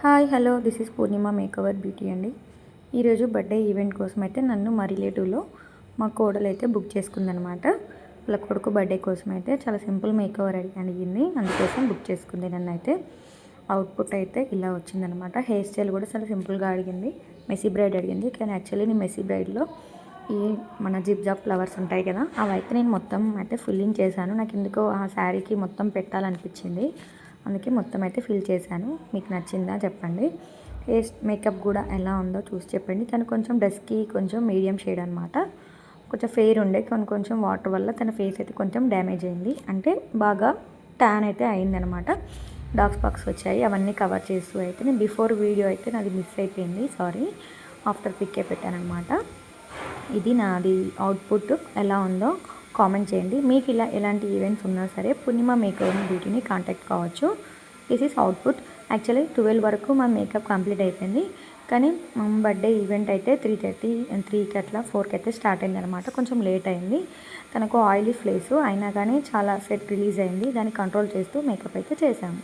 Hi hello this is Purnima makeover beauty అండి. ఈరోజు birthday event కోసం అయితే నన్ను మా రిలేటివ్లో మా కోడలు అయితే బుక్ చేసుకుందనమాట. వాళ్ళ కొడుకు బర్త్డే కోసం అయితే చాలా సింపుల్ మేకవర్ అడిగింది, అందుకోసం బుక్ చేసుకుంది. నన్ను అయితే అవుట్పుట్ అయితే ఇలా వచ్చిందనమాట. హెయిర్ స్టైల్ కూడా చాలా సింపుల్గా అడిగింది. మెస్సీ బ్రైడ్ అడిగింది, కానీ యాక్చువల్లీ నేను మెస్సీ బ్రైడ్లో ఈ మన జిబ్జాబ్ ఫ్లవర్స్ ఉంటాయి కదా, అవి అయితే నేను మొత్తం అయితే ఫిల్లింగ్ చేశాను. నాకు ఎందుకో ఆ శారీకి మొత్తం పెట్టాలనిపించింది, అందుకే మొత్తం అయితే ఫిల్ చేశాను. మీకు నచ్చిందా చెప్పండి. హెయిర్ మేకప్ కూడా ఎలా ఉందో చూసి చెప్పండి. తను కొంచెం డస్కీ, కొంచెం మీడియం షేడ్ అనమాట. కొంచెం ఫెయిర్ ఉండే, కొంచెం వాటర్ వల్ల తన ఫేస్ అయితే కొంచెం డ్యామేజ్ అయింది, అంటే బాగా ట్యాన్ అయితే అయిందనమాట. డార్క్ స్పాట్స్ వచ్చాయి, అవన్నీ కవర్ చేస్తూ అయితే నేను బిఫోర్ వీడియో అయితే నాది మిస్ అయిపోయింది, సారీ. ఆఫ్టర్ పిక్కే పెట్టానమాట. ఇది నాది అవుట్పుట్ ఎలా ఉందో కామెంట్ చేయండి. మీకు ఇలా ఎలాంటి ఈవెంట్స్ ఉన్నా సరే పూర్ణిమ మేకప్ బ్యూటీని కాంటాక్ట్ కావచ్చు. This is output. యాక్చువల్లీ 12 వరకు మా మేకప్ కంప్లీట్ అయిపోయింది, కానీ మా బర్త్డే ఈవెంట్ అయితే 3:30 3కి అట్లా 4కి అయితే స్టార్ట్ అయింది అనమాట. కొంచెం లేట్ అయింది. తనకు ఆయిలీ ఫేస్ అయినా కానీ చాలా సెట్ రిలీజ్ అయింది, దాన్ని కంట్రోల్ చేస్తూ మేకప్ అయితే చేశాము.